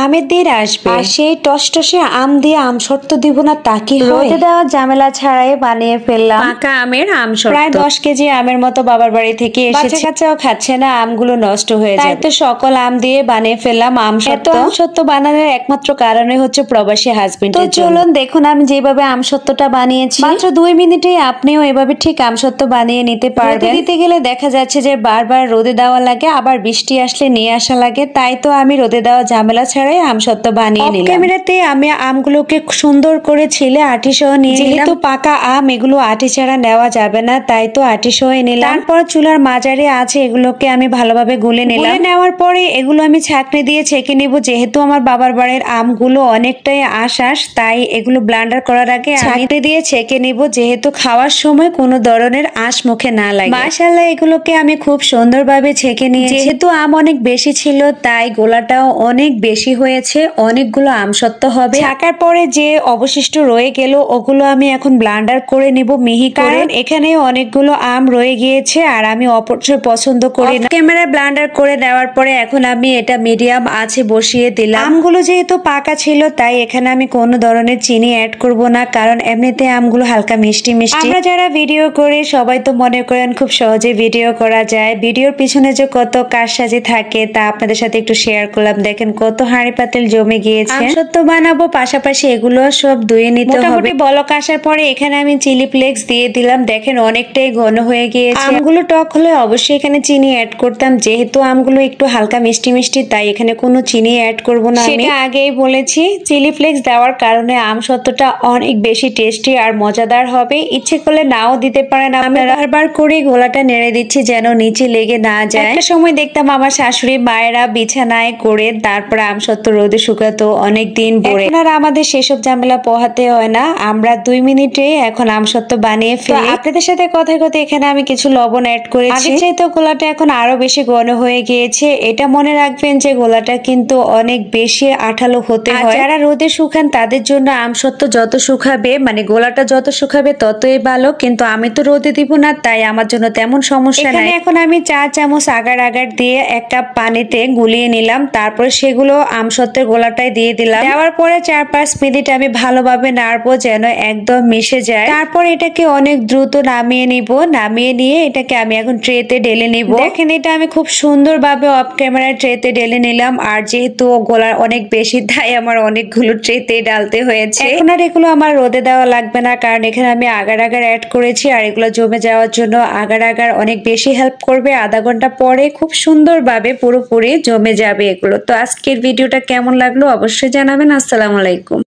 আমের দিন আসবে আর সেই টসটসে আম দিয়ে আমসত্ত্ব দিব না তা কি হয়? রোদে দেওয়া ঝামেলা ছাড়াই বানিয়ে ফেললাম পাকা আমের আমসত্ত্ব। প্রায় 10 কেজি আমের মতো বাবার বাড়ি থেকে এসেছে। বাচ্চাও খাচ্ছে না, আমগুলো নষ্ট হয়ে যায়, তাই তো সকল আম দিয়ে বানিয়ে ফেললাম আমসত্ত্ব। আমসত্ত্ব বানানোর একমাত্র কারণে হচ্ছে প্রবাসী হাজবেন্ডের জন্য। চলুন দেখুন আমি যেভাবে আমসত্ত্বটা বানিয়েছি। মাত্র 2 মিনিটেই আপনিও এভাবে ঠিক আমসত্ত্ব বানিয়ে নিতে পারবেন। দিতে গেলে দেখা যাচ্ছে যে বারবার রোদে দেওয়া লাগে, আবার বৃষ্টি আসলে নিয়ে আসা লাগে, তাই তো আমি রোদে দেওয়া ঝামেলা ছাড়াই আমসত্ত্ব বানিয়ে নিলাম। ক্যামেরাতে আমি আমগুলোকে সুন্দর করে ছিলে আটি সহ নিয়ে নিলাম। যেহেতু পাকা আম এগুলো আটি ছাড়া নেওয়া যাবে না, তাই তো আটি সহ নিলাম। তারপর চুলার মাঝারে আছে এগুলোকে আমি ভালোভাবে গুলে নিলাম। গুলে নেওয়ার পরে এগুলো আমি ছাঁকনি দিয়ে ছেঁকে নিব। যেহেতু আমার বাবার বাড়ির আমগুলো অনেকটাই আঁশ, তাই এগুলো ব্লেন্ডার করার আগে ছাঁকনি দিয়ে ছেঁকে নিব, যেহেতু খাওয়ার সময় কোনো ধরনের আঁশ মুখে না লাগে। মাশাআল্লাহ এগুলোকে আমি খুব সুন্দরভাবে ছেঁকে নিয়েছি। যেহেতু আম অনেক বেশি ছিল তাই গোলাটাও অনেক বেশি হয়েছে, অনেকগুলো আমসত্ত্ব হবে। ছাকার পরে যে অবশিষ্ট রয়ে গেল ওগুলো আমি এখন ব্লেন্ডার করে নিব মিহি করে, কারণ এখানে অনেকগুলো আম রয়ে গিয়েছে আর আমি অপচয় পছন্দ করি না। ক্যামেরায় ব্লেন্ডার করে দেওয়ার পরে এখন আমি এটা মিডিয়াম আঁচে বসিয়ে দিলাম। আমগুলো যেহেতু পাকা ছিল তাই এখানে আমি কোনো ধরনের চিনি অ্যাড করব না, কারণ এমনিতে আমগুলো হালকা মিষ্টি মিষ্টি। আমরা যারা ভিডিও করি সবাই তো মনে করেন খুব সহজে ভিডিও করা যায়, ভিডিওর পিছনে যে কত কারসাজি থাকে তা আপনাদের সাথে একটু শেয়ার করলাম। দেখেন কত হাঁড়ি পাতিল জমে গিয়েছে। আমসত্ত্ব বানাবো, পাশাপাশি এগুলো সব ধুয়ে নিতে হবে। মোটামুটি বলক আসার পরে এখানে আমি চিলি ফ্লেক্স দিয়ে দিলাম। দেখেন অনেকটাই ঘন হয়ে গিয়েছে। আমগুলো টক হলে অবশ্যই এখানে চিনি অ্যাড করতাম, যেহেতু আমগুলো একটু হালকা মিষ্টি মিষ্টি তাই এখানে কোনো চিনি অ্যাড করব না। সেটা আগেই বলেছি, চিলি ফ্লেক্স দেওয়ার কারণে আমসত্ত্বটা অনেক বেশি টেস্টি আর মজাদার হবে। ইচ্ছে করলে নাও দিতে পারেন। আমি বারবার করে গোলাটা নেড়ে দিচ্ছি যেন নিচে লেগে না যায়। একটা সময় দেখতাম আমার শাশুড়ি মায়েরা বিছানায় করে তারপরে আমসত্ত্ব রোদে শুকাতো অনেক দিন ভরে। এখন আর আমাদের সেসব ঝামেলা পোহাতে হয় না, আমরা 2 মিনিটে এখন আমসত্ত্ব বানিয়ে ফেলি। আপনাদের সাথে কথায় কথায় এখানে আমি কিছু লবণ অ্যাড করেছি। আগের চাইতে গোলাটা এখন আরো বেশি ঘন হয়ে গিয়েছে। এটা মনে রাখবেন যে গোলাটা কিন্তু অনেক বেশি আঠালো হতে হয়। যারা রোদে শুকান তাদের জন্য আমসত্ত্ব যত শুকাবে, মানে গোলাটা যত শুকাবে ততই ভালো, কিন্তু আমি তো রোদে দিব না তাই আমার জন্য তেমন সমস্যা নাই। এখন আমি 4 চামচ আগার দিয়ে 1 কাপ পানিতে গুলিয়ে নিলাম, তারপরে সেগুলো আমসত্ত্বের গোলাটায় দিয়ে দিলাম। দেওয়ার পরে 4-5 মিনিট আমি ভালোভাবে নাড়বো যেন একদম মিশে যায়। তারপর এটাকে অনেক দ্রুত নামিয়ে নিব। নামিয়ে নিয়ে এটাকে আমি এখন ট্রেতে ঢেলে নিব। দেখেন এটা আমি খুব সুন্দরভাবে অফ ক্যামেরা ট্রেতে ঢেলে নিলাম। আর যেহেতু গোলার অনেক বেশি তাই আমার অনেকগুলো ট্রেতে ডালতে হয়েছে। এখন আর এগুলো আমার রোদে দেওয়া লাগবে না, কারণ এখানে আমি আগার অ্যাড করেছি আর এগুলো জমে যাওয়ার জন্য আগার অনেক বেশি হেল্প করবে। আধা ঘন্টা পরে খুব সুন্দরভাবে পুরোপুরি জমে যাবে এগুলো। তো আজকের ভিডিওটা কেমন লাগলো অবশ্যই জানাবেন। আসসালামু আলাইকুম।